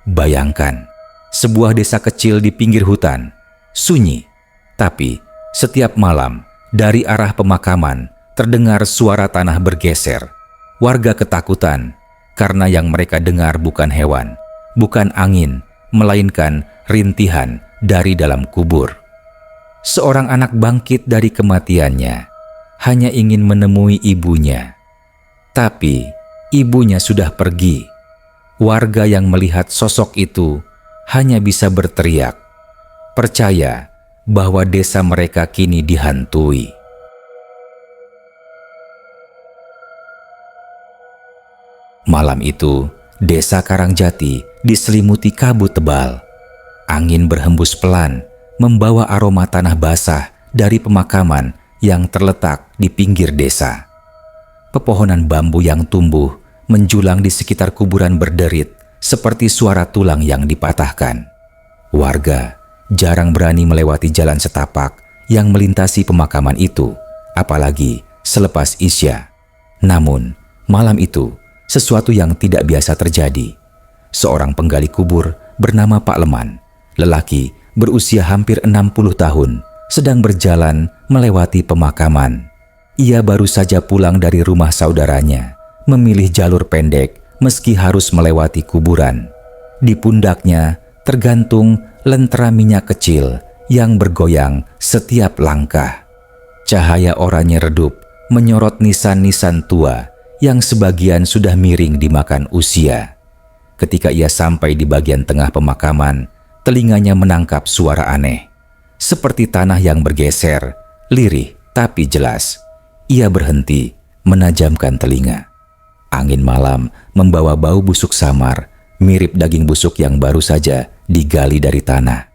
Bayangkan, sebuah desa kecil di pinggir hutan, sunyi, tapi setiap malam dari arah pemakaman terdengar suara tanah bergeser. Warga ketakutan karena yang mereka dengar bukan hewan, bukan angin, melainkan rintihan dari dalam kubur. Seorang anak bangkit dari kematiannya, hanya ingin menemui ibunya. Tapi ibunya sudah pergi. Warga yang melihat sosok itu hanya bisa berteriak, percaya bahwa desa mereka kini dihantui. Malam itu, desa Karangjati diselimuti kabut tebal. Angin berhembus pelan, membawa aroma tanah basah dari pemakaman yang terletak di pinggir desa. Pepohonan bambu yang tumbuh menjulang di sekitar kuburan berderit seperti suara tulang yang dipatahkan. Warga jarang berani melewati jalan setapak yang melintasi pemakaman itu, apalagi selepas Isya. Namun, malam itu sesuatu yang tidak biasa terjadi. Seorang penggali kubur bernama Pak Leman, lelaki berusia hampir 60 tahun, sedang berjalan melewati pemakaman. Ia baru saja pulang dari rumah saudaranya, memilih jalur pendek meski harus melewati kuburan. Di pundaknya tergantung lentera minyak kecil yang bergoyang setiap langkah. Cahaya oranye redup menyorot nisan-nisan tua yang sebagian sudah miring dimakan usia. Ketika ia sampai di bagian tengah pemakaman, telinganya menangkap suara aneh. Seperti tanah yang bergeser, lirih tapi jelas. Ia berhenti, menajamkan telinga. Angin malam membawa bau busuk samar, mirip daging busuk yang baru saja digali dari tanah.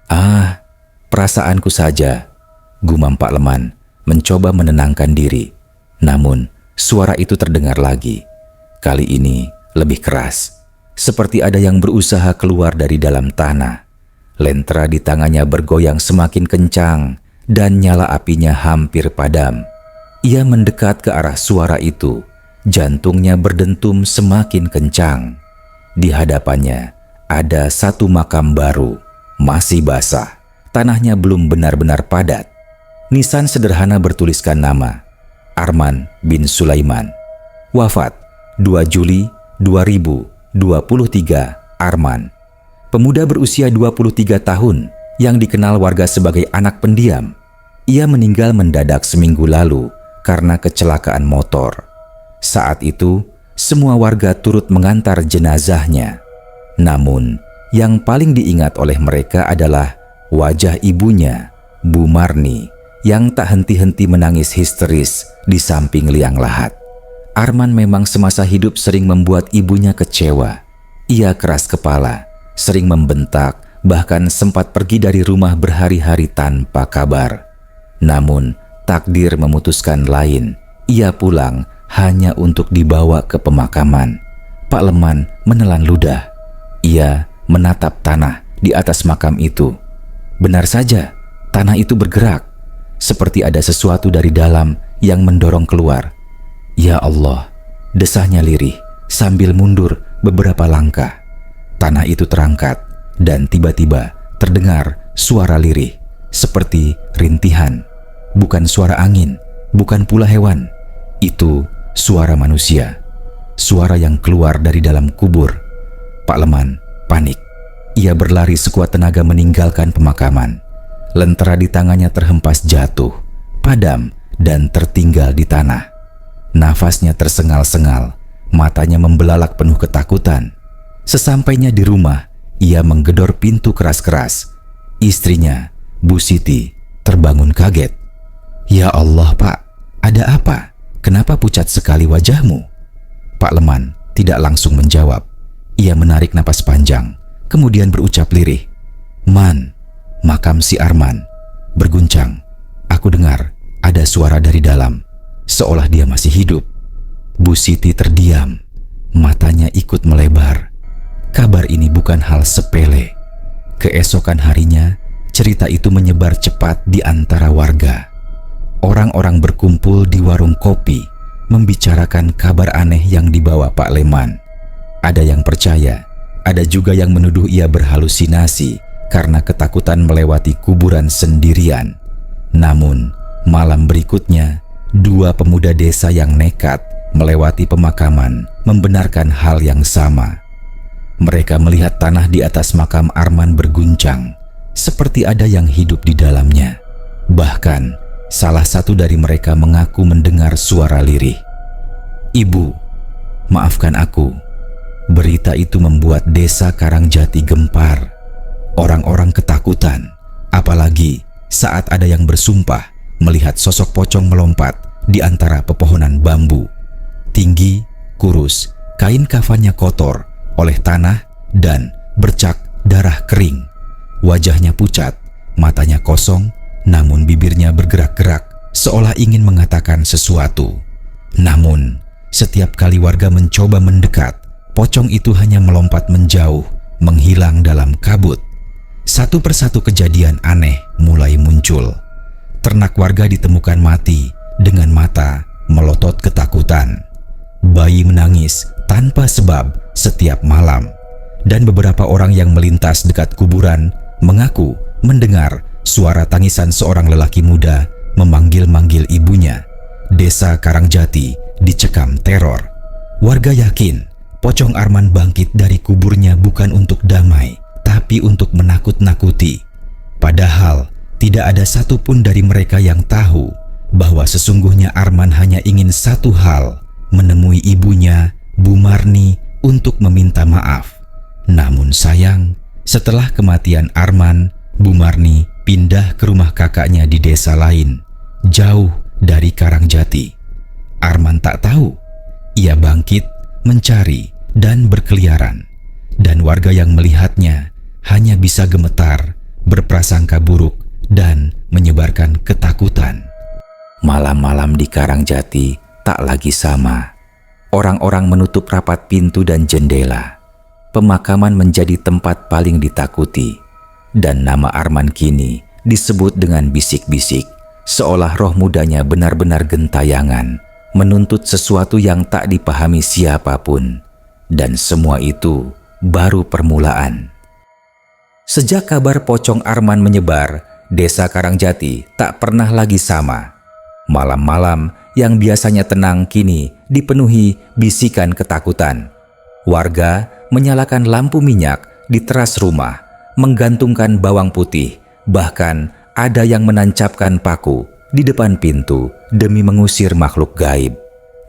"Ah, perasaanku saja," gumam Pak Leman, mencoba menenangkan diri. Namun, suara itu terdengar lagi. Kali ini lebih keras, seperti ada yang berusaha keluar dari dalam tanah. Lentera di tangannya bergoyang semakin kencang dan nyala apinya hampir padam. Ia mendekat ke arah suara itu. Jantungnya berdentum semakin kencang. Di hadapannya ada satu makam baru, masih basah. Tanahnya belum benar-benar padat. Nisan sederhana bertuliskan nama, Arman bin Sulaiman. Wafat 2 Juli 2023, Arman. Pemuda berusia 23 tahun yang dikenal warga sebagai anak pendiam. Ia meninggal mendadak seminggu lalu karena kecelakaan motor. Saat itu, semua warga turut mengantar jenazahnya. Namun, yang paling diingat oleh mereka adalah wajah ibunya, Bu Marni, yang tak henti-henti menangis histeris di samping liang lahat. Arman memang semasa hidup sering membuat ibunya kecewa. Ia keras kepala, sering membentak, bahkan sempat pergi dari rumah berhari-hari tanpa kabar. Namun, takdir memutuskan lain. Ia pulang hanya untuk dibawa ke pemakaman. Pak Leman menelan ludah. Ia menatap tanah di atas makam itu. Benar saja, tanah itu bergerak, seperti ada sesuatu dari dalam yang mendorong keluar. "Ya Allah," desahnya lirih sambil mundur beberapa langkah. Tanah itu terangkat dan tiba-tiba terdengar suara lirih, seperti rintihan. Bukan suara angin, bukan pula hewan. Itu suara manusia, suara yang keluar dari dalam kubur. Pak Leman panik. Ia berlari sekuat tenaga meninggalkan pemakaman. Lentera di tangannya terhempas jatuh, padam dan tertinggal di tanah. Nafasnya tersengal-sengal, matanya membelalak penuh ketakutan. Sesampainya di rumah, ia menggedor pintu keras-keras. Istrinya, Bu Siti, terbangun kaget. "Ya Allah, Pak, ada apa? Kenapa pucat sekali wajahmu?" Pak Leman tidak langsung menjawab. Ia menarik napas panjang, kemudian berucap lirih, "Man, makam si Arman berguncang. Aku dengar ada suara dari dalam, seolah dia masih hidup." Bu Siti terdiam, matanya ikut melebar. Kabar ini bukan hal sepele. Keesokan harinya, cerita itu menyebar cepat di antara warga. Orang-orang berkumpul di warung kopi, membicarakan kabar aneh yang dibawa Pak Leman. Ada yang percaya, Ada juga yang menuduh ia berhalusinasi karena ketakutan melewati kuburan sendirian. Namun, malam berikutnya, dua pemuda desa yang nekat melewati pemakaman membenarkan hal yang sama. Mereka melihat tanah di atas makam Arman berguncang, seperti ada yang hidup di dalamnya. Bahkan, salah satu dari mereka mengaku mendengar suara lirih. "Ibu, maafkan aku." Berita itu membuat desa Karangjati gempar. Orang-orang ketakutan, apalagi saat ada yang bersumpah melihat sosok pocong melompat di antara pepohonan bambu. Tinggi, kurus, kain kafannya kotor oleh tanah dan bercak darah kering. Wajahnya pucat, matanya kosong, namun bibirnya bergerak-gerak seolah ingin mengatakan sesuatu. Namun, setiap kali warga mencoba mendekat, pocong itu hanya melompat menjauh, menghilang dalam kabut. Satu persatu kejadian aneh mulai muncul. Ternak warga ditemukan mati dengan mata melotot ketakutan. Bayi menangis tanpa sebab setiap malam. Dan beberapa orang yang melintas dekat kuburan mengaku mendengar suara tangisan seorang lelaki muda memanggil-manggil ibunya. Desa Karangjati dicekam teror. Warga yakin pocong Arman bangkit dari kuburnya bukan untuk damai, tapi untuk menakut-nakuti. Padahal tidak ada satupun dari mereka yang tahu bahwa sesungguhnya Arman hanya ingin satu hal, menemui ibunya, Bu Marni, untuk meminta maaf. Namun sayang, setelah kematian Arman, Bu Marni pindah ke rumah kakaknya di desa lain, jauh dari Karangjati. Arman tak tahu, ia bangkit, mencari, dan berkeliaran. Dan warga yang melihatnya hanya bisa gemetar, berprasangka buruk, dan menyebarkan ketakutan. Malam-malam di Karangjati tak lagi sama. Orang-orang menutup rapat pintu dan jendela. Pemakaman menjadi tempat paling ditakuti. Dan nama Arman kini disebut dengan bisik-bisik, seolah roh mudanya benar-benar gentayangan, menuntut sesuatu yang tak dipahami siapapun. Dan semua itu baru permulaan. Sejak kabar pocong Arman menyebar, desa Karangjati tak pernah lagi sama. Malam-malam yang biasanya tenang kini dipenuhi bisikan ketakutan. Warga menyalakan lampu minyak di teras rumah, menggantungkan bawang putih, bahkan ada yang menancapkan paku di depan pintu demi mengusir makhluk gaib.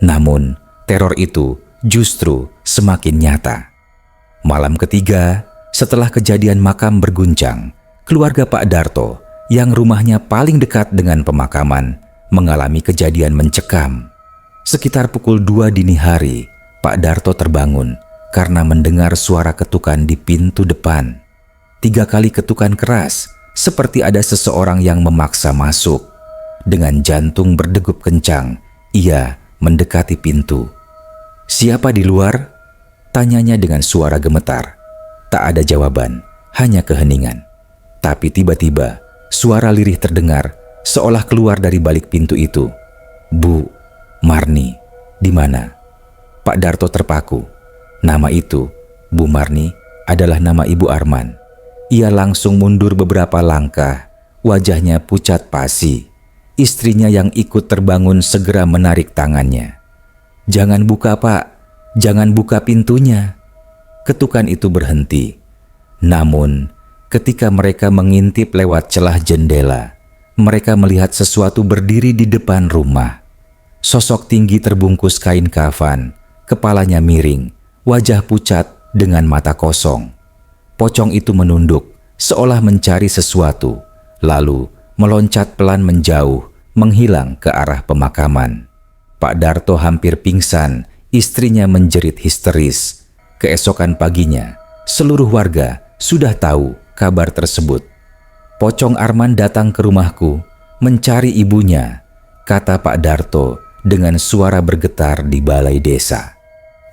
Namun, teror itu justru semakin nyata. Malam ketiga, setelah kejadian makam berguncang, keluarga Pak Darto yang rumahnya paling dekat dengan pemakaman mengalami kejadian mencekam. Sekitar pukul 2 dini hari, Pak Darto terbangun karena mendengar suara ketukan di pintu depan. 3 kali ketukan keras, seperti ada seseorang yang memaksa masuk. Dengan jantung berdegup kencang, ia mendekati pintu. "Siapa di luar?" tanyanya dengan suara gemetar. Tak ada jawaban, hanya keheningan. Tapi tiba-tiba, suara lirih terdengar, seolah keluar dari balik pintu itu. "Bu Marni, di mana?" Pak Darto terpaku. Nama itu, Bu Marni, adalah nama ibu Arman. Ia langsung mundur beberapa langkah, wajahnya pucat pasi. Istrinya yang ikut terbangun segera menarik tangannya. "Jangan buka, Pak. Jangan buka pintunya." Ketukan itu berhenti. Namun, ketika mereka mengintip lewat celah jendela, mereka melihat sesuatu berdiri di depan rumah. Sosok tinggi terbungkus kain kafan, kepalanya miring, wajah pucat dengan mata kosong. Pocong itu menunduk, seolah mencari sesuatu, lalu meloncat pelan menjauh, menghilang ke arah pemakaman. Pak Darto hampir pingsan, istrinya menjerit histeris. Keesokan paginya, seluruh warga sudah tahu kabar tersebut. "Pocong Arman datang ke rumahku, mencari ibunya," kata Pak Darto dengan suara bergetar di balai desa.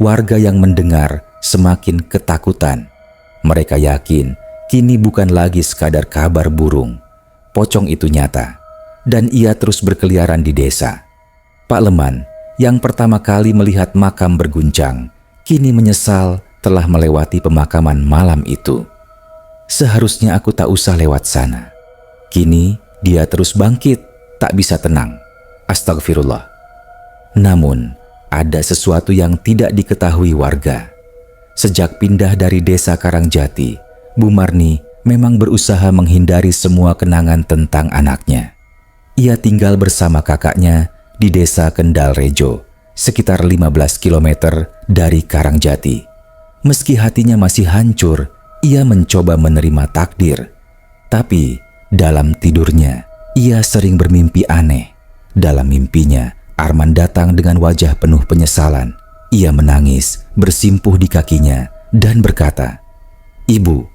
Warga yang mendengar semakin ketakutan. Mereka yakin kini bukan lagi sekadar kabar burung. Pocong itu nyata, dan ia terus berkeliaran di desa. Pak Leman, yang pertama kali melihat makam berguncang, kini menyesal telah melewati pemakaman malam itu. Seharusnya aku tak usah lewat sana. Kini dia terus bangkit, tak bisa tenang. Astagfirullah. Namun, ada sesuatu yang tidak diketahui warga. Sejak pindah dari desa Karangjati, Bu Marni memang berusaha menghindari semua kenangan tentang anaknya. Ia tinggal bersama kakaknya di desa Kendal Rejo, sekitar 15 km dari Karangjati. Meski hatinya masih hancur, ia mencoba menerima takdir. Tapi dalam tidurnya, ia sering bermimpi aneh. Dalam mimpinya, Arman datang dengan wajah penuh penyesalan. Ia menangis, bersimpuh di kakinya, dan berkata, "Ibu,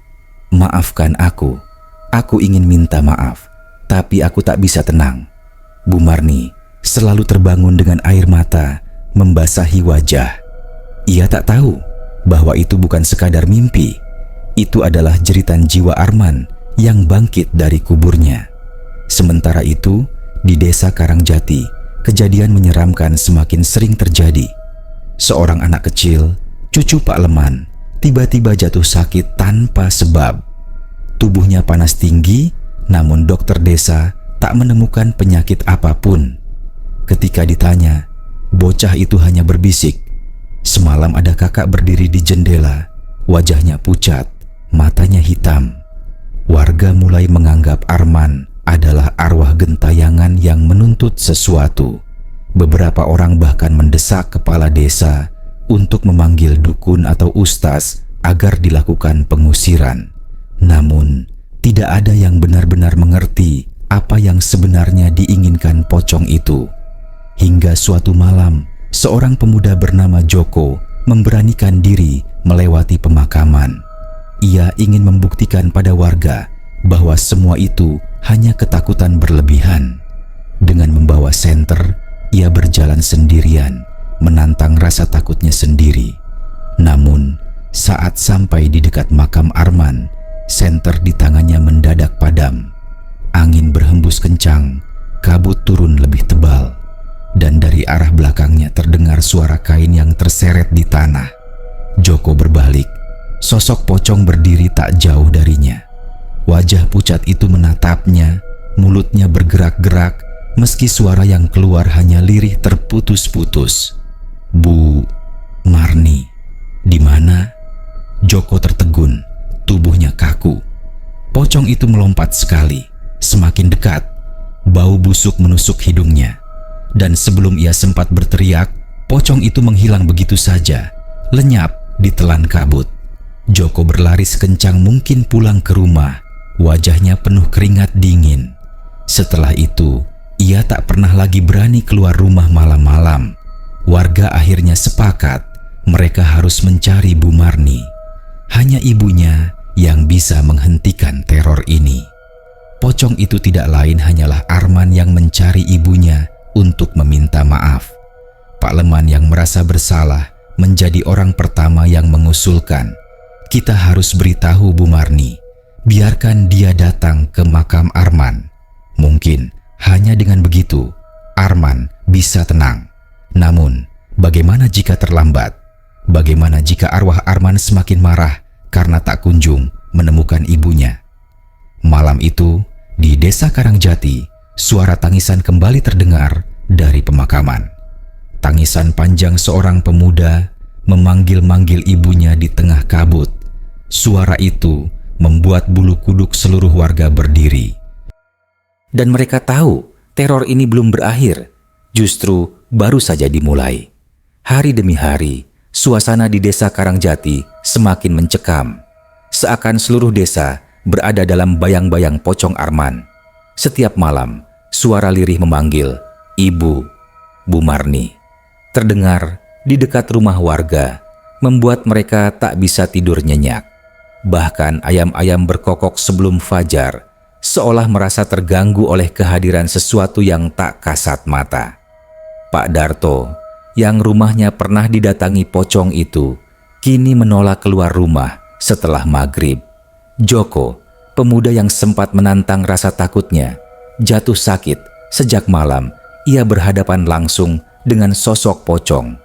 maafkan aku. Aku ingin minta maaf, tapi aku tak bisa tenang." Bu Marni selalu terbangun dengan air mata membasahi wajah. Ia tak tahu bahwa itu bukan sekadar mimpi. Itu adalah jeritan jiwa Arman yang bangkit dari kuburnya. Sementara itu, di desa Karangjati, kejadian menyeramkan semakin sering terjadi. Seorang anak kecil, cucu Pak Leman, tiba-tiba jatuh sakit tanpa sebab. Tubuhnya panas tinggi, namun dokter desa tak menemukan penyakit apapun. Ketika ditanya, bocah itu hanya berbisik, "Semalam ada kakak berdiri di jendela, wajahnya pucat, matanya hitam." Warga mulai menganggap Arman adalah arwah gentayangan yang menuntut sesuatu. Beberapa orang bahkan mendesak kepala desa untuk memanggil dukun atau ustaz agar dilakukan pengusiran. Namun, tidak ada yang benar-benar mengerti apa yang sebenarnya diinginkan pocong itu. Hingga suatu malam, seorang pemuda bernama Joko memberanikan diri melewati pemakaman. Ia ingin membuktikan pada warga bahwa semua itu hanya ketakutan berlebihan. Dengan membawa senter, ia berjalan sendirian, menantang rasa takutnya sendiri. Namun, saat sampai di dekat makam Arman, senter di tangannya mendadak padam. Angin berhembus kencang, kabut turun lebih tebal, dan dari arah belakangnya terdengar suara kain yang terseret di tanah. Joko berbalik, sosok pocong berdiri tak jauh darinya. Wajah pucat itu menatapnya, mulutnya bergerak-gerak, meski suara yang keluar hanya lirih terputus-putus. "Bu Marni, di mana?" Joko tertegun, tubuhnya kaku. Pocong itu melompat sekali, semakin dekat. Bau busuk menusuk hidungnya. Dan sebelum ia sempat berteriak, pocong itu menghilang begitu saja, lenyap ditelan kabut. Joko berlari sekencang mungkin pulang ke rumah. Wajahnya penuh keringat dingin. Setelah itu, ia tak pernah lagi berani keluar rumah malam-malam. Warga akhirnya sepakat mereka harus mencari Bu Marni. Hanya ibunya yang bisa menghentikan teror ini. Pocong itu tidak lain hanyalah Arman yang mencari ibunya untuk meminta maaf. Pak Leman yang merasa bersalah menjadi orang pertama yang mengusulkan, "Kita harus beritahu Bu Marni. Biarkan dia datang ke makam Arman. Mungkin hanya dengan begitu Arman bisa tenang. Namun, bagaimana jika terlambat? Bagaimana jika arwah Arman semakin marah karena tak kunjung menemukan ibunya?" Malam itu, di desa Karangjati, suara tangisan kembali terdengar dari pemakaman. Tangisan panjang seorang pemuda memanggil-manggil ibunya di tengah kabut. Suara itu membuat bulu kuduk seluruh warga berdiri. Dan mereka tahu teror ini belum berakhir, justru baru saja dimulai. Hari demi hari, suasana di desa Karangjati semakin mencekam. Seakan seluruh desa berada dalam bayang-bayang pocong Arman. Setiap malam, suara lirih memanggil, "Ibu, Bu Marni," terdengar di dekat rumah warga, membuat mereka tak bisa tidur nyenyak. Bahkan ayam-ayam berkokok sebelum fajar, seolah merasa terganggu oleh kehadiran sesuatu yang tak kasat mata. Pak Darto, yang rumahnya pernah didatangi pocong itu, kini menolak keluar rumah setelah maghrib. Joko, pemuda yang sempat menantang rasa takutnya, jatuh sakit sejak malam. Ia berhadapan langsung dengan sosok pocong.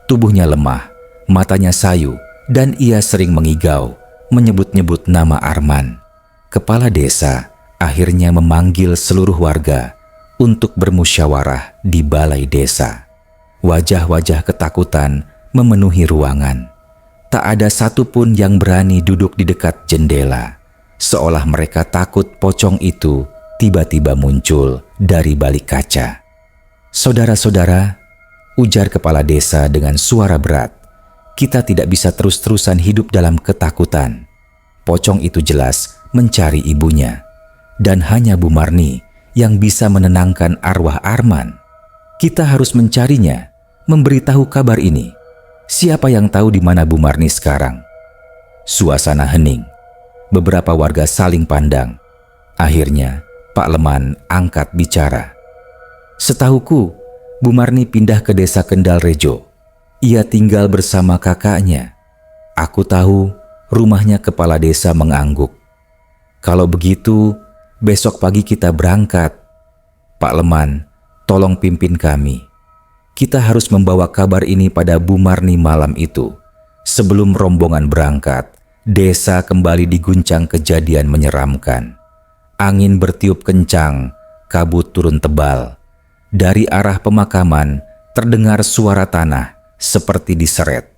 Tubuhnya lemah, matanya sayu, dan ia sering mengigau, menyebut-nyebut nama Arman. Kepala desa akhirnya memanggil seluruh warga untuk bermusyawarah di balai desa. Wajah-wajah ketakutan memenuhi ruangan. Tak ada satupun yang berani duduk di dekat jendela, seolah mereka takut pocong itu tiba-tiba muncul dari balik kaca. "Saudara-saudara," ujar kepala desa dengan suara berat, "kita tidak bisa terus-terusan hidup dalam ketakutan. Pocong itu jelas mencari ibunya, dan hanya Bu Marni yang bisa menenangkan arwah Arman. Kita harus mencarinya, memberitahu kabar ini. Siapa yang tahu di mana Bu Marni sekarang?" Suasana hening. Beberapa warga saling pandang. Akhirnya Pak Leman angkat bicara. "Setahuku, Bu Marni pindah ke desa Kendal Rejo. Ia tinggal bersama kakaknya. Aku tahu rumahnya." Kepala desa mengangguk. "Kalau begitu, besok pagi kita berangkat. Pak Leman, tolong pimpin kami. Kita harus membawa kabar ini pada Bu Marni malam itu." Sebelum rombongan berangkat, desa kembali diguncang kejadian menyeramkan. Angin bertiup kencang, kabut turun tebal. Dari arah pemakaman terdengar suara tanah seperti diseret.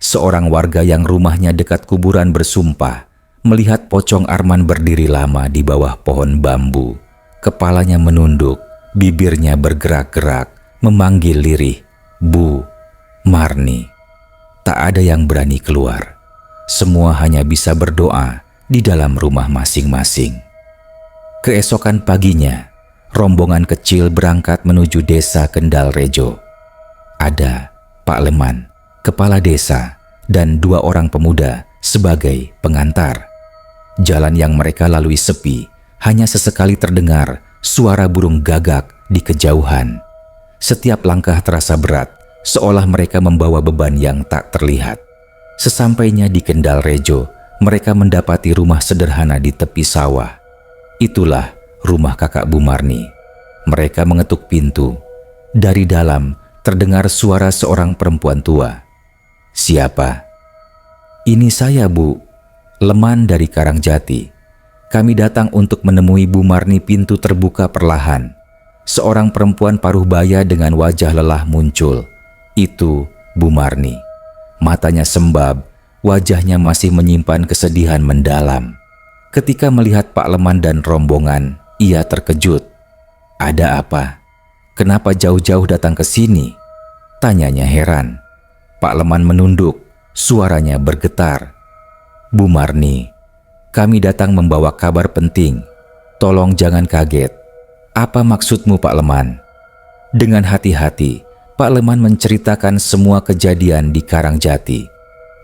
Seorang warga yang rumahnya dekat kuburan bersumpah melihat pocong Arman berdiri lama di bawah pohon bambu. Kepalanya menunduk, bibirnya bergerak-gerak, memanggil lirih, "Bu Marni." Tak ada yang berani keluar. Semua hanya bisa berdoa di dalam rumah masing-masing. Keesokan paginya, rombongan kecil berangkat menuju desa Kendal Rejo. Ada Pak Leman, kepala desa, dan 2 orang pemuda sebagai pengantar. Jalan yang mereka lalui sepi, hanya sesekali terdengar suara burung gagak di kejauhan. Setiap langkah terasa berat, seolah mereka membawa beban yang tak terlihat. Sesampainya di Kendal Rejo, mereka mendapati rumah sederhana di tepi sawah. Itulah rumah kakak Bu Marni. Mereka mengetuk pintu. Dari dalam terdengar suara seorang perempuan tua. "Siapa?" "Ini saya, Bu. Leman dari Karangjati. Kami datang untuk menemui Bu Marni." Pintu terbuka perlahan. Seorang perempuan paruh baya dengan wajah lelah muncul. Itu Bu Marni. Matanya sembab, wajahnya masih menyimpan kesedihan mendalam. Ketika melihat Pak Leman dan rombongan, ia terkejut. "Ada apa? Kenapa jauh-jauh datang ke sini?" tanyanya heran. Pak Leman menunduk, suaranya bergetar. "Bu Marni, kami datang membawa kabar penting. Tolong jangan kaget." "Apa maksudmu, Pak Leman?" Dengan hati-hati, Pak Leman menceritakan semua kejadian di Karangjati.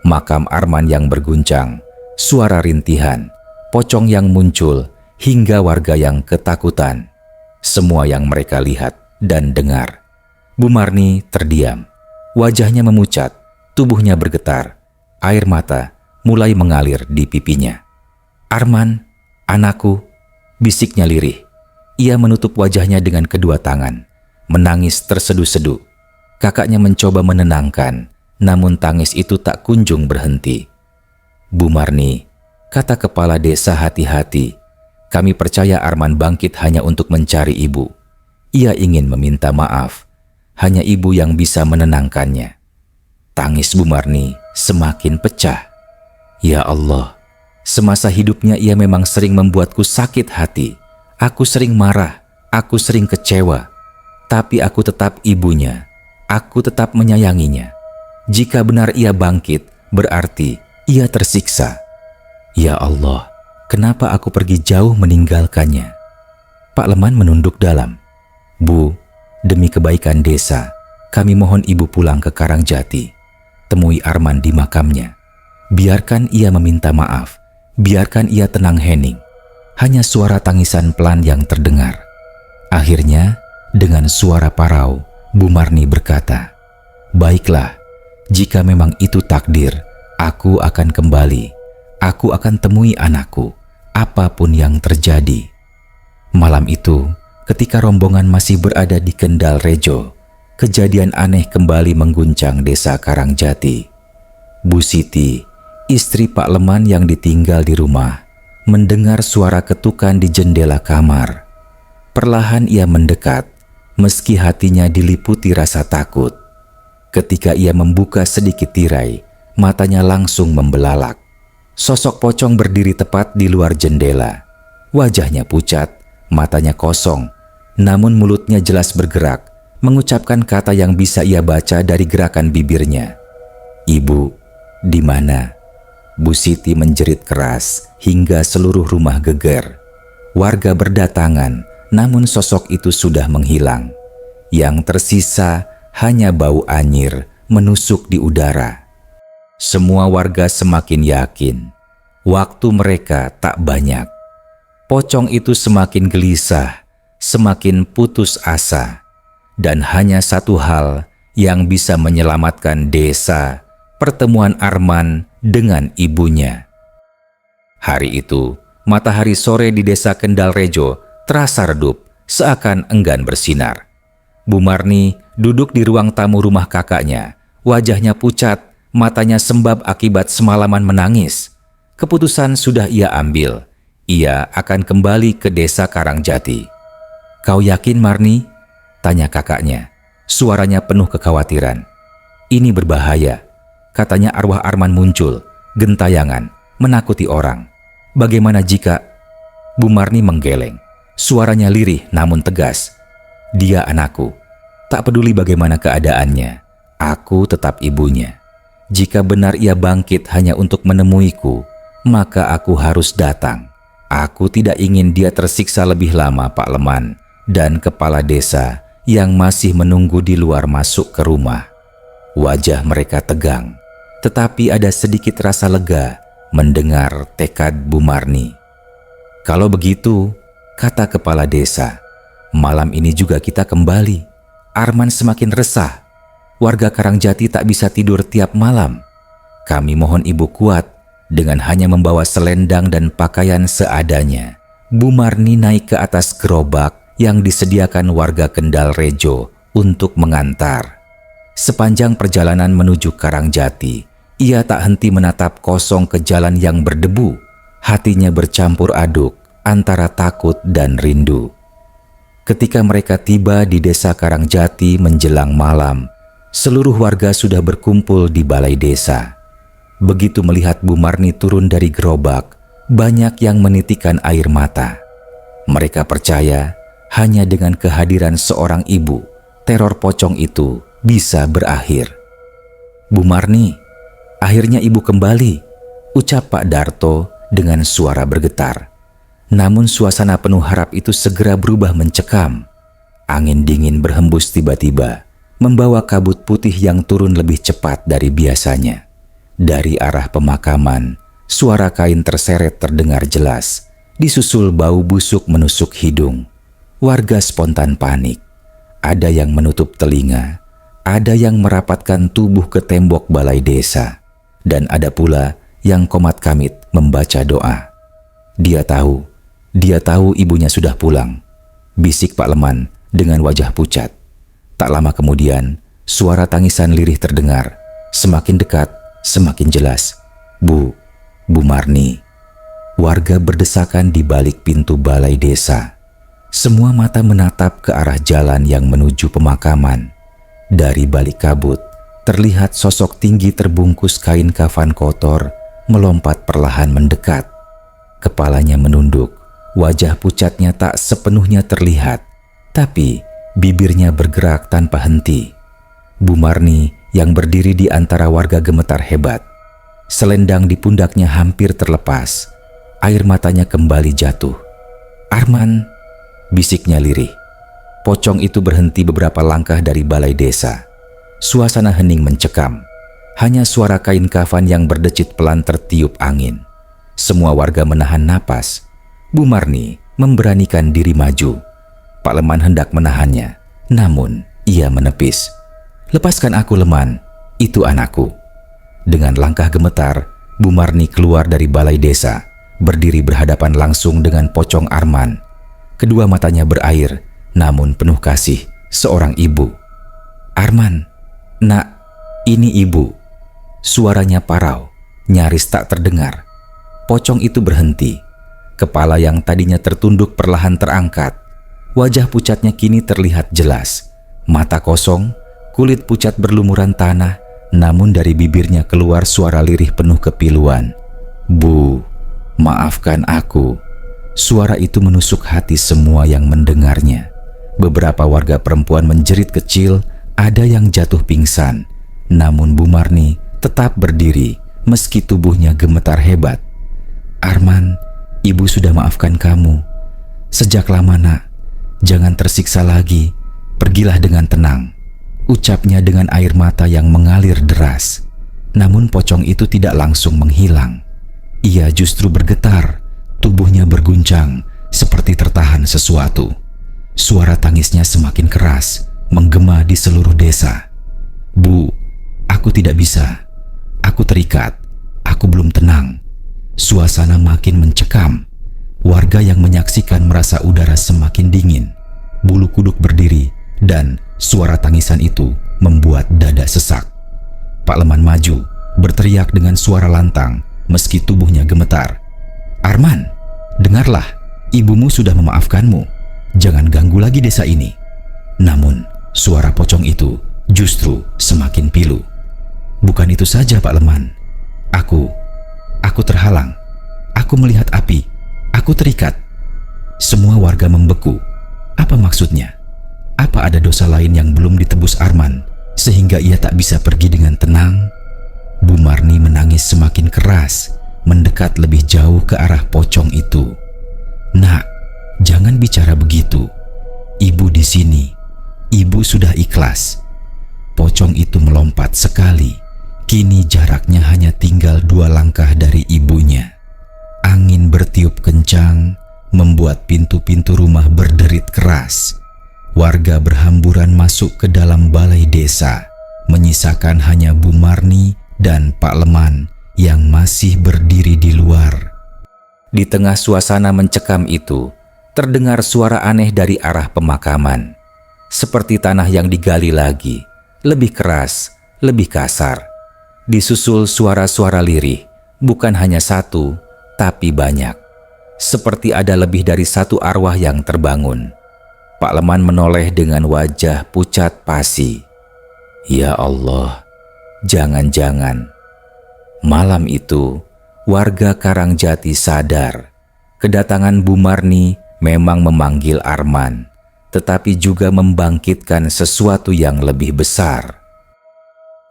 Makam Arman yang berguncang, suara rintihan, pocong yang muncul, hingga warga yang ketakutan. Semua yang mereka lihat dan dengar. Bu Marni terdiam. Wajahnya memucat, tubuhnya bergetar. Air mata mulai mengalir di pipinya. "Arman, anakku," bisiknya lirih. Ia menutup wajahnya dengan kedua tangan, menangis terseduh-seduh. Kakaknya mencoba menenangkan, namun tangis itu tak kunjung berhenti. "Bu Marni," kata kepala desa hati-hati, "kami percaya Arman bangkit hanya untuk mencari ibu. Ia ingin meminta maaf. Hanya ibu yang bisa menenangkannya." Tangis Bu Marni semakin pecah. "Ya Allah, semasa hidupnya ia memang sering membuatku sakit hati. Aku sering marah, aku sering kecewa. Tapi aku tetap ibunya. Aku tetap menyayanginya. Jika benar ia bangkit, berarti ia tersiksa. Ya Allah, kenapa aku pergi jauh meninggalkannya?" Pak Leman menunduk dalam. "Bu, demi kebaikan desa, kami mohon ibu pulang ke Karangjati. Temui Arman di makamnya. Biarkan ia meminta maaf. Biarkan ia tenang hening." Hanya suara tangisan pelan yang terdengar. Akhirnya, dengan suara parau, Bu Marni berkata, "Baiklah, jika memang itu takdir, aku akan kembali. Aku akan temui anakku, apapun yang terjadi." Malam itu, ketika rombongan masih berada di Kendal Rejo, kejadian aneh kembali mengguncang desa Karangjati. Bu Siti, istri Pak Leman yang ditinggal di rumah, mendengar suara ketukan di jendela kamar. Perlahan ia mendekat, meski hatinya diliputi rasa takut. Ketika ia membuka sedikit tirai, matanya langsung membelalak. Sosok pocong berdiri tepat di luar jendela. Wajahnya pucat, matanya kosong, namun mulutnya jelas bergerak, mengucapkan kata yang bisa ia baca dari gerakan bibirnya. "Ibu, di mana?" Bu Siti menjerit keras hingga seluruh rumah geger. Warga berdatangan, namun sosok itu sudah menghilang. Yang tersisa hanya bau anyir menusuk di udara. Semua warga semakin yakin waktu mereka tak banyak. Pocong itu semakin gelisah, semakin putus asa, dan hanya satu hal yang bisa menyelamatkan desa: pertemuan Arman dengan ibunya. Hari itu, matahari sore di desa Kendal Rejo terasa redup, seakan enggan bersinar. Bu Marni duduk di ruang tamu rumah kakaknya. Wajahnya pucat, matanya sembab akibat semalaman menangis. Keputusan sudah ia ambil. Ia akan kembali ke desa Karangjati. "Kau yakin, Marni?" tanya kakaknya. Suaranya penuh kekhawatiran. "Ini berbahaya. Katanya arwah Arman muncul, gentayangan, menakuti orang. Bagaimana jika..." Bu Marni menggeleng. Suaranya lirih namun tegas. "Dia anakku. Tak peduli bagaimana keadaannya, aku tetap ibunya. Jika benar ia bangkit hanya untuk menemuiku, maka aku harus datang. Aku tidak ingin dia tersiksa lebih lama, Pak Leman dan kepala desa yang masih menunggu di luar masuk ke rumah." Wajah mereka tegang, tetapi ada sedikit rasa lega mendengar tekad Bu Marni. "Kalau begitu," kata kepala desa, "malam ini juga kita kembali. Arman semakin resah. Warga Karangjati tak bisa tidur tiap malam. Kami mohon ibu kuat dengan hanya membawa selendang dan pakaian seadanya." Bu Marni naik ke atas gerobak yang disediakan warga Kendal Rejo untuk mengantar. Sepanjang perjalanan menuju Karangjati, ia tak henti menatap kosong ke jalan yang berdebu. Hatinya bercampur aduk antara takut dan rindu. Ketika mereka tiba di desa Karangjati menjelang malam, seluruh warga sudah berkumpul di balai desa. Begitu melihat Bu Marni turun dari gerobak, banyak yang menitikkan air mata. Mereka percaya hanya dengan kehadiran seorang ibu, teror pocong itu bisa berakhir. "Bu Marni, akhirnya ibu kembali," ucap Pak Darto dengan suara bergetar. Namun suasana penuh harap itu segera berubah mencekam. Angin dingin berhembus tiba-tiba, membawa kabut putih yang turun lebih cepat dari biasanya. Dari arah pemakaman, suara kain terseret terdengar jelas, disusul bau busuk menusuk hidung. Warga spontan panik. Ada yang menutup telinga, ada yang merapatkan tubuh ke tembok balai desa, dan ada pula yang komat kamit membaca doa. Dia tahu ibunya sudah pulang, bisik Pak Leman dengan wajah pucat. Tak lama kemudian, suara tangisan lirih terdengar, semakin dekat, semakin jelas. Bu Marni." Warga berdesakan di balik pintu balai desa. Semua mata menatap ke arah jalan yang menuju pemakaman. Dari balik kabut, terlihat sosok tinggi terbungkus kain kafan kotor melompat perlahan mendekat. Kepalanya menunduk, wajah pucatnya tak sepenuhnya terlihat, tapi bibirnya bergerak tanpa henti. Bu Marni yang berdiri di antara warga gemetar hebat. Selendang di pundaknya hampir terlepas. Air matanya kembali jatuh. "Arman," bisiknya lirih. Pocong itu berhenti beberapa langkah dari balai desa. Suasana hening mencekam. Hanya suara kain kafan yang berdecit pelan tertiup angin. Semua warga menahan napas. Bu Marni memberanikan diri maju. Pak Leman hendak menahannya, namun ia menepis. "Lepaskan aku, Leman. Itu anakku." Dengan langkah gemetar, Bu Marni keluar dari balai desa, berdiri berhadapan langsung dengan pocong Arman. Kedua matanya berair, namun penuh kasih, seorang ibu. "Arman, nak, ini ibu." Suaranya parau, nyaris tak terdengar. Pocong itu berhenti. Kepala yang tadinya tertunduk perlahan terangkat. Wajah pucatnya kini terlihat jelas. Mata kosong, kulit pucat berlumuran tanah, namun dari bibirnya keluar suara lirih penuh kepiluan. "Bu, maafkan aku." Suara itu menusuk hati semua yang mendengarnya. Beberapa warga perempuan menjerit kecil, ada yang jatuh pingsan. Namun Bu Marni tetap berdiri meski tubuhnya gemetar hebat. "Arman, Ibu sudah maafkan kamu. Sejak lama, Nak. Jangan tersiksa lagi. Pergilah dengan tenang," ucapnya dengan air mata yang mengalir deras. Namun pocong itu tidak langsung menghilang. Ia justru bergetar, tubuhnya berguncang seperti tertahan sesuatu. Suara tangisnya semakin keras, menggema di seluruh desa. "Bu, aku tidak bisa. Aku terikat. Aku belum tenang." Suasana makin mencekam. Warga yang menyaksikan merasa udara semakin dingin. Bulu kuduk berdiri dan suara tangisan itu membuat dada sesak. Pak Leman maju, berteriak dengan suara lantang meski tubuhnya gemetar. "Arman, dengarlah, ibumu sudah memaafkanmu. Jangan ganggu lagi desa ini." Namun, suara pocong itu justru semakin pilu. "Bukan itu saja, Pak Leman. Aku terhalang. Aku melihat api. Aku terikat." Semua warga membeku. Apa maksudnya? Apa ada dosa lain yang belum ditebus Arman sehingga ia tak bisa pergi dengan tenang? Bu Marni menangis semakin keras, mendekat lebih jauh ke arah pocong itu. "Nak, jangan bicara begitu. Ibu di sini. Ibu sudah ikhlas." Pocong itu melompat sekali. Kini jaraknya hanya tinggal 2 langkah dari ibunya. Angin bertiup kencang, membuat pintu-pintu rumah berderit keras. Warga berhamburan masuk ke dalam balai desa, menyisakan hanya Bu Marni dan Pak Leman yang masih berdiri di luar. Di tengah suasana mencekam itu, terdengar suara aneh dari arah pemakaman. Seperti tanah yang digali lagi, lebih keras, lebih kasar. Disusul suara-suara lirih, bukan hanya satu, tapi banyak. Seperti ada lebih dari satu arwah yang terbangun. Pak Leman menoleh dengan wajah pucat pasi. "Ya Allah, jangan-jangan." Malam itu, warga Karangjati sadar. Kedatangan Bu Marni memang memanggil Arman, tetapi juga membangkitkan sesuatu yang lebih besar.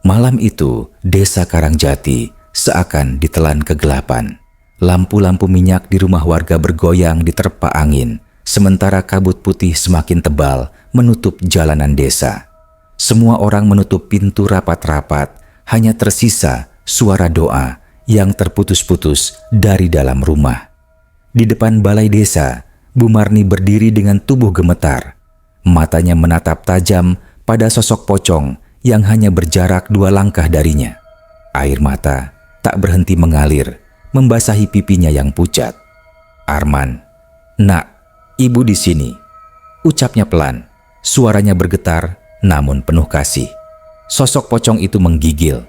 Malam itu, desa Karangjati seakan ditelan kegelapan. Lampu-lampu minyak di rumah warga bergoyang diterpa angin, sementara kabut putih semakin tebal menutup jalanan desa. Semua orang menutup pintu rapat-rapat, hanya tersisa suara doa yang terputus-putus dari dalam rumah. Di depan balai desa, Bu Marni berdiri dengan tubuh gemetar. Matanya menatap tajam pada sosok pocong yang hanya berjarak 2 langkah darinya. Air mata tak berhenti mengalir, membasahi pipinya yang pucat. "Arman, Nak, Ibu di sini," ucapnya pelan. Suaranya bergetar namun penuh kasih. Sosok pocong itu menggigil.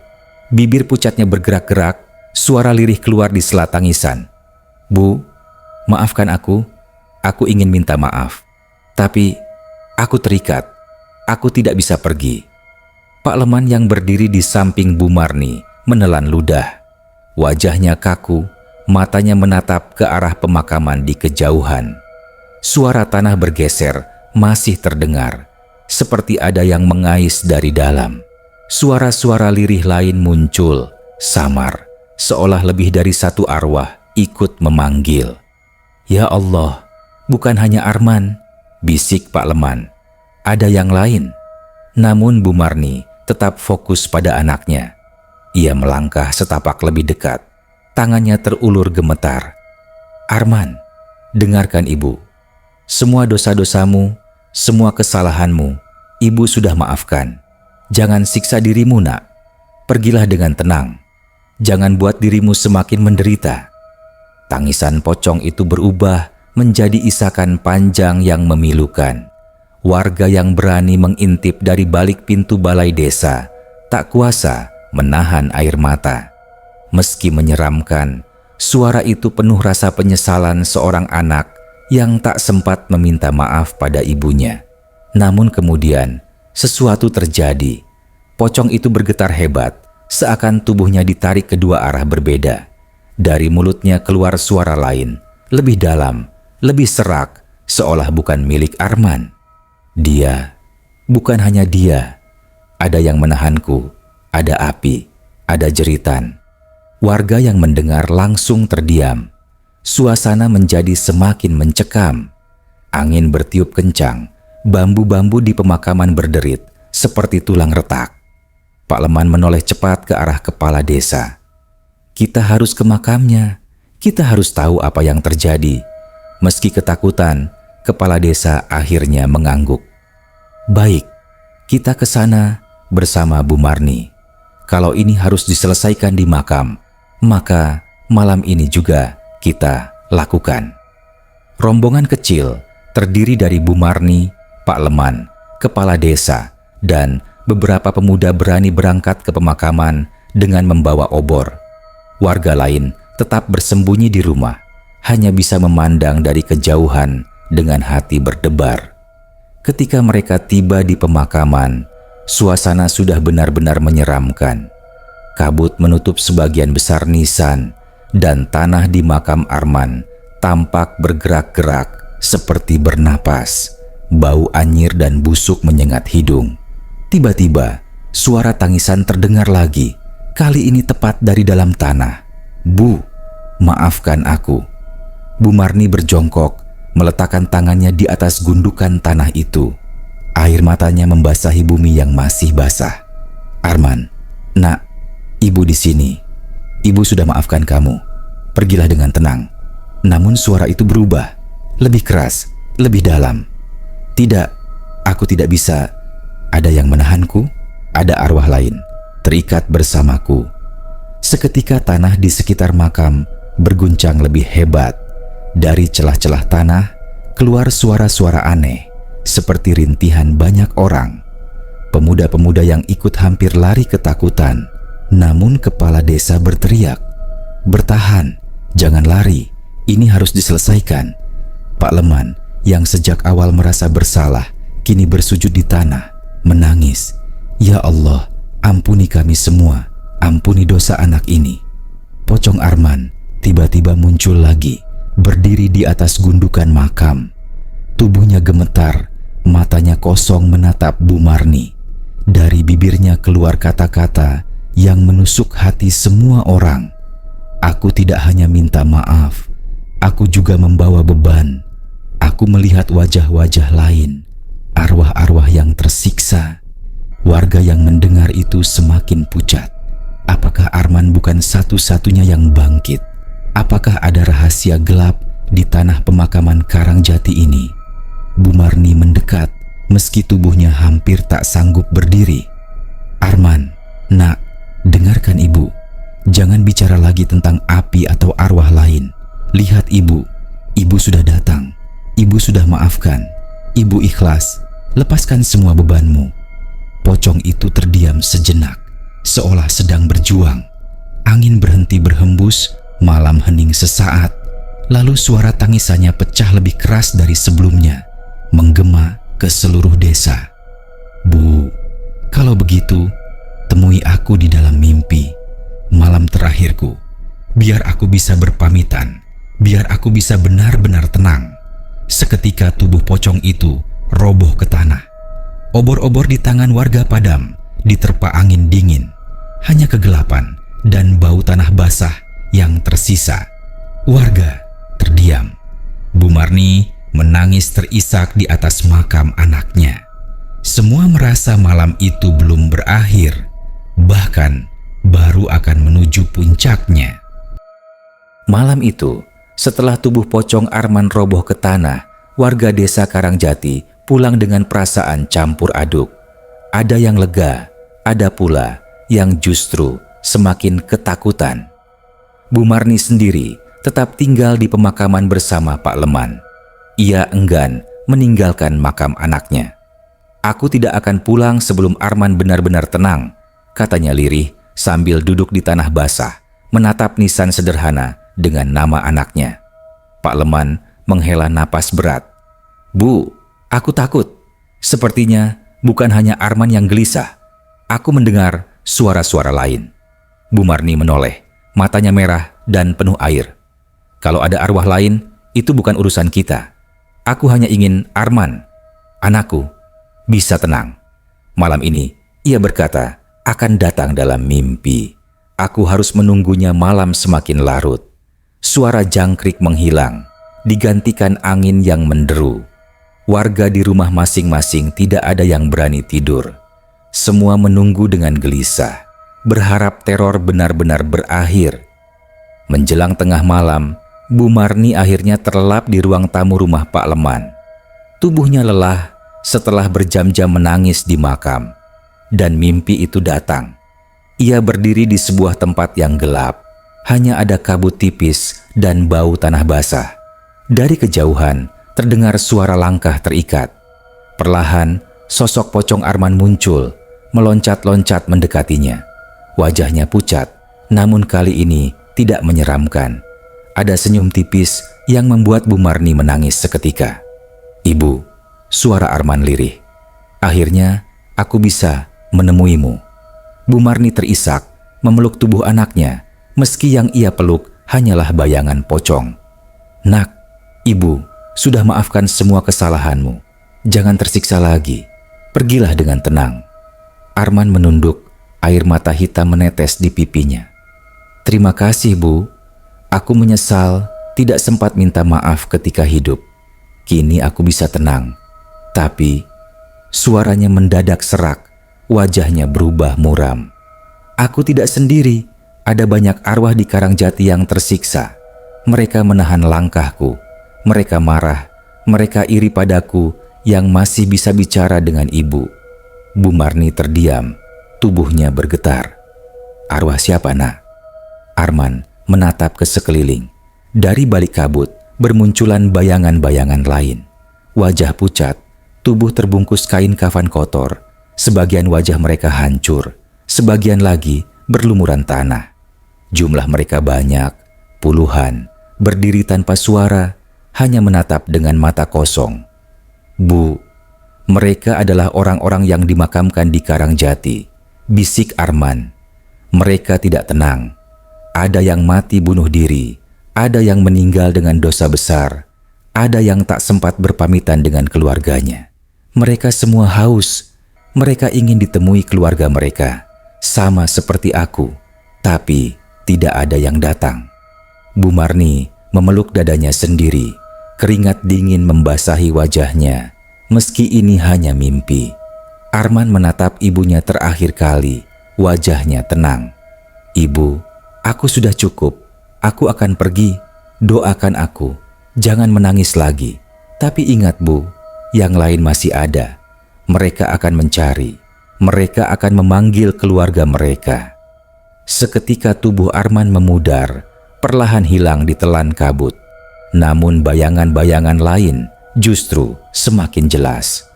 Bibir pucatnya bergerak-gerak, suara lirih keluar di sela tangisan. "Bu, maafkan aku. Aku ingin minta maaf. Tapi aku terikat. Aku tidak bisa pergi." Pak Leman yang berdiri di samping Bu Marni menelan ludah. Wajahnya kaku, matanya menatap ke arah pemakaman di kejauhan. Suara tanah bergeser masih terdengar, seperti ada yang mengais dari dalam. Suara-suara lirih lain muncul, samar, seolah lebih dari satu arwah ikut memanggil. "Ya Allah, bukan hanya Arman," bisik Pak Leman. "Ada yang lain." Namun Bu Marni tetap fokus pada anaknya. Ia melangkah setapak lebih dekat. Tangannya terulur gemetar. "Arman, dengarkan Ibu. Semua dosa-dosamu, semua kesalahanmu, Ibu sudah maafkan. Jangan siksa dirimu, Nak. Pergilah dengan tenang. Jangan buat dirimu semakin menderita." Tangisan pocong itu berubah menjadi isakan panjang yang memilukan. Warga yang berani mengintip dari balik pintu balai desa tak kuasa menahan air mata. Meski menyeramkan, suara itu penuh rasa penyesalan seorang anak yang tak sempat meminta maaf pada ibunya. Namun kemudian, sesuatu terjadi. Pocong itu bergetar hebat, seakan tubuhnya ditarik kedua arah berbeda. Dari mulutnya keluar suara lain, lebih dalam, lebih serak, seolah bukan milik Arman. Dia, bukan hanya dia. Ada yang menahanku, ada api, ada jeritan. Warga yang mendengar langsung terdiam. Suasana menjadi semakin mencekam. Angin bertiup kencang, bambu-bambu di pemakaman berderit seperti tulang retak. Pak Leman menoleh cepat ke arah kepala desa. Kita harus ke makamnya, kita harus tahu apa yang terjadi. Meski ketakutan, kepala desa akhirnya mengangguk. Baik, kita ke sana bersama Bu Marni. Kalau ini harus diselesaikan di makam, maka malam ini juga kita lakukan. Rombongan kecil terdiri dari Bu Marni, Pak Leman, kepala desa, dan beberapa pemuda berani berangkat ke pemakaman dengan membawa obor. Warga lain tetap bersembunyi di rumah, hanya bisa memandang dari kejauhan dengan hati berdebar. Ketika mereka tiba di pemakaman, suasana sudah benar-benar menyeramkan. Kabut menutup sebagian besar nisan, dan tanah di makam Arman tampak bergerak-gerak seperti bernapas. Bau anyir dan busuk menyengat hidung. Tiba-tiba, suara tangisan terdengar lagi. Kali ini tepat dari dalam tanah. Bu, maafkan aku. Bu Marni berjongkok, meletakkan tangannya di atas gundukan tanah itu. Air matanya membasahi bumi yang masih basah. Arman, nak, ibu di sini. Ibu sudah maafkan kamu. Pergilah dengan tenang. Namun suara itu berubah, lebih keras, lebih dalam. Tidak, aku tidak bisa. Ada yang menahanku, ada arwah lain, terikat bersamaku. Seketika tanah di sekitar makam berguncang lebih hebat. Dari celah-celah tanah, keluar suara-suara aneh, seperti rintihan banyak orang. Pemuda-pemuda yang ikut hampir lari ketakutan. Namun kepala desa berteriak, "Bertahan, jangan lari, ini harus diselesaikan." Pak Leman yang sejak awal merasa bersalah, kini bersujud di tanah, menangis. "Ya Allah, ampuni kami semua, ampuni dosa anak ini." Pocong Arman tiba-tiba muncul lagi, berdiri di atas gundukan makam. Tubuhnya gemetar, matanya kosong menatap Bu Marni. Dari bibirnya keluar kata-kata yang menusuk hati semua orang. "Aku tidak hanya minta maaf, aku juga membawa beban. Aku melihat wajah-wajah lain, arwah-arwah yang tersiksa." Warga yang mendengar itu semakin pucat. Apakah Arman bukan satu-satunya yang bangkit? Apakah ada rahasia gelap di tanah pemakaman Karangjati ini? Bu Marni mendekat, meski tubuhnya hampir tak sanggup berdiri. "Arman, nak, dengarkan ibu. Jangan bicara lagi tentang api atau arwah lain. Lihat ibu, ibu sudah datang. Ibu sudah maafkan. Ibu ikhlas. Lepaskan semua bebanmu." Pocong itu terdiam sejenak, seolah sedang berjuang. Angin berhenti berhembus, malam hening sesaat. Lalu suara tangisannya pecah lebih keras dari sebelumnya, menggema ke seluruh desa. "Bu, kalau begitu, temui aku di dalam mimpi, malam terakhirku. Biar aku bisa berpamitan, biar aku bisa benar-benar tenang." Seketika tubuh pocong itu roboh ke tanah. Obor-obor di tangan warga padam, diterpa angin dingin. Hanya kegelapan dan bau tanah basah yang tersisa. Warga terdiam. Bu Marni menangis terisak di atas makam anaknya. Semua merasa malam itu belum berakhir, bahkan baru akan menuju puncaknya. Malam itu, setelah tubuh pocong Arman roboh ke tanah, warga desa Karangjati pulang dengan perasaan campur aduk. Ada yang lega, ada pula yang justru semakin ketakutan. Bu Marni sendiri tetap tinggal di pemakaman bersama Pak Leman. Ia enggan meninggalkan makam anaknya. "Aku tidak akan pulang sebelum Arman benar-benar tenang," katanya lirih sambil duduk di tanah basah, menatap nisan sederhana dengan nama anaknya. Pak Leman menghela napas berat. "Bu, aku takut. Sepertinya bukan hanya Arman yang gelisah. Aku mendengar suara-suara lain." Bu Marni menoleh, matanya merah dan penuh air. "Kalau ada arwah lain, itu bukan urusan kita. Aku hanya ingin Arman, anakku, bisa tenang. Malam ini," ia berkata, "akan datang dalam mimpi. Aku harus menunggunya malam semakin larut." Suara jangkrik menghilang, digantikan angin yang menderu. Warga di rumah masing-masing tidak ada yang berani tidur. Semua menunggu dengan gelisah, berharap teror benar-benar berakhir. Menjelang tengah malam, Bu Marni akhirnya terlelap di ruang tamu rumah Pak Leman. Tubuhnya lelah setelah berjam-jam menangis di makam. Dan mimpi itu datang. Ia berdiri di sebuah tempat yang gelap. Hanya ada kabut tipis dan bau tanah basah. Dari kejauhan terdengar suara langkah terikat. Perlahan sosok pocong Arman muncul, meloncat-loncat mendekatinya. Wajahnya pucat, namun kali ini tidak menyeramkan. Ada senyum tipis yang membuat Bu Marni menangis seketika. "Ibu," suara Arman lirih, "akhirnya aku bisa menemuimu." Bu Marni terisak, memeluk tubuh anaknya, meski yang ia peluk hanyalah bayangan pocong. "Nak, Ibu sudah maafkan semua kesalahanmu. Jangan tersiksa lagi. Pergilah dengan tenang." Arman menunduk, air mata hitam menetes di pipinya. "Terima kasih, Bu. Aku menyesal tidak sempat minta maaf ketika hidup. Kini aku bisa tenang." Tapi suaranya mendadak serak, wajahnya berubah muram. "Aku tidak sendiri. Ada banyak arwah di Karangjati yang tersiksa. Mereka menahan langkahku. Mereka marah. Mereka iri padaku yang masih bisa bicara dengan Ibu." Bu Marni terdiam, tubuhnya bergetar. "Arwah siapa, Nak?" Arman menatap ke sekeliling. Dari balik kabut bermunculan bayangan-bayangan lain. Wajah pucat, tubuh terbungkus kain kafan kotor. Sebagian wajah mereka hancur, sebagian lagi berlumuran tanah. Jumlah mereka banyak, puluhan, berdiri tanpa suara, hanya menatap dengan mata kosong. "Bu, mereka adalah orang-orang yang dimakamkan di Karangjati," bisik Arman. "Mereka tidak tenang. Ada yang mati bunuh diri, ada yang meninggal dengan dosa besar, ada yang tak sempat berpamitan dengan keluarganya. Mereka semua haus. Mereka ingin ditemui keluarga mereka, sama seperti aku, tapi tidak ada yang datang." Bu Marni memeluk dadanya sendiri, keringat dingin membasahi wajahnya. Meski ini hanya mimpi, Arman menatap ibunya terakhir kali, wajahnya tenang. "Ibu, aku sudah cukup. Aku akan pergi. Doakan aku. Jangan menangis lagi. Tapi ingat, Bu, yang lain masih ada. Mereka akan mencari. Mereka akan memanggil keluarga mereka." Seketika tubuh Arman memudar, perlahan hilang ditelan kabut. Namun bayangan-bayangan lain justru semakin jelas.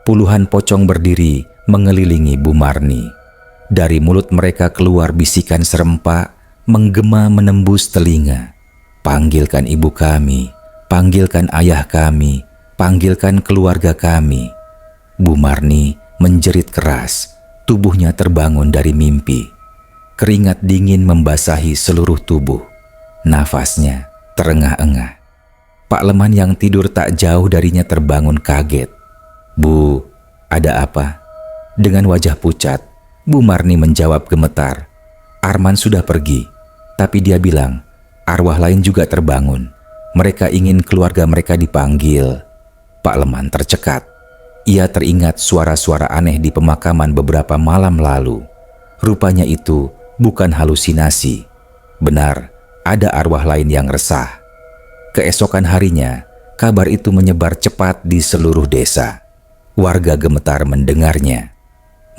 Puluhan pocong berdiri mengelilingi Bu Marni. Dari mulut mereka keluar bisikan serempak, menggema menembus telinga. "Panggilkan ibu kami, panggilkan ayah kami, panggilkan keluarga kami." Bu Marni menjerit keras, tubuhnya terbangun dari mimpi. Keringat dingin membasahi seluruh tubuh. Nafasnya terengah-engah. Pak Leman yang tidur tak jauh darinya terbangun kaget. "Bu, ada apa?" Dengan wajah pucat, Bu Marni menjawab gemetar. "Arman sudah pergi, tapi dia bilang arwah lain juga terbangun. Mereka ingin keluarga mereka dipanggil." Pak Leman tercekat. Ia teringat suara-suara aneh di pemakaman beberapa malam lalu. Rupanya itu bukan halusinasi. Benar, ada arwah lain yang resah. Keesokan harinya, kabar itu menyebar cepat di seluruh desa. Warga gemetar mendengarnya.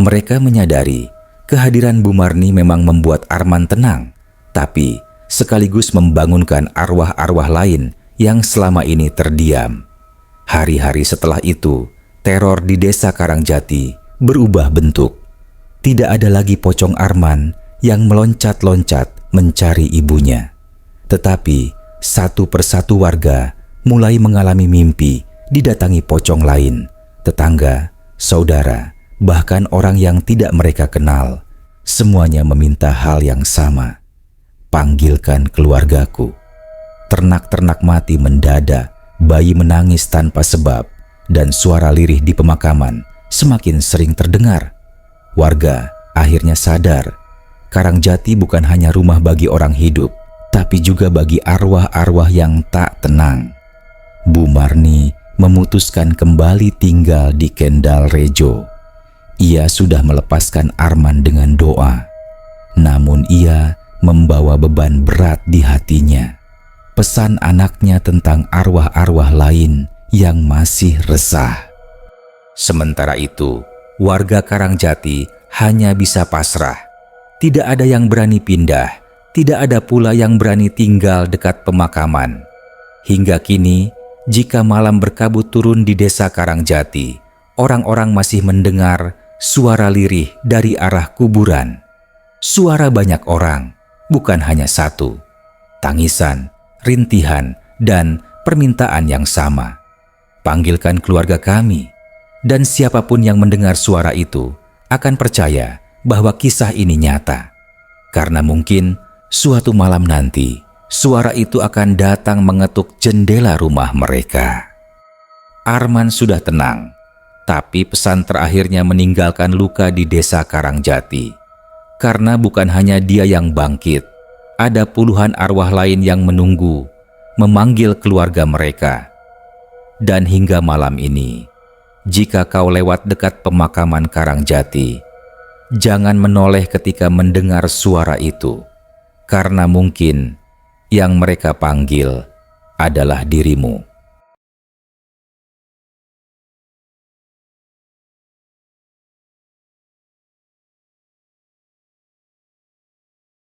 Mereka menyadari kehadiran Bu Marni memang membuat Arman tenang, tapi sekaligus membangunkan arwah-arwah lain yang selama ini terdiam. Hari-hari setelah itu, teror di desa Karangjati berubah bentuk. Tidak ada lagi pocong Arman yang meloncat-loncat mencari ibunya. Tetapi satu persatu warga mulai mengalami mimpi didatangi pocong lain, tetangga, saudara, bahkan orang yang tidak mereka kenal. Semuanya meminta hal yang sama. Panggilkan keluargaku. Ternak-ternak mati mendadak, bayi menangis tanpa sebab, dan suara lirih di pemakaman semakin sering terdengar. Warga akhirnya sadar, Karangjati bukan hanya rumah bagi orang hidup, tapi juga bagi arwah-arwah yang tak tenang. Bu Marni memutuskan kembali tinggal di Kendal Rejo. Ia sudah melepaskan Arman dengan doa, namun ia membawa beban berat di hatinya. Pesan anaknya tentang arwah-arwah lain yang masih resah. Sementara itu, warga Karangjati hanya bisa pasrah. Tidak ada yang berani pindah, tidak ada pula yang berani tinggal dekat pemakaman. Hingga kini, jika malam berkabut turun di desa Karangjati, orang-orang masih mendengar suara lirih dari arah kuburan. Suara banyak orang, bukan hanya satu. Tangisan, rintihan, dan permintaan yang sama. Panggilkan keluarga kami, dan siapapun yang mendengar suara itu akan percaya bahwa kisah ini nyata. Karena mungkin suatu malam nanti, suara itu akan datang mengetuk jendela rumah mereka. Arman sudah tenang, tapi pesan terakhirnya meninggalkan luka di desa Karangjati. Karena bukan hanya dia yang bangkit, ada puluhan arwah lain yang menunggu, memanggil keluarga mereka. Dan hingga malam ini, jika kau lewat dekat pemakaman Karangjati, jangan menoleh ketika mendengar suara itu, karena mungkin yang mereka panggil adalah dirimu.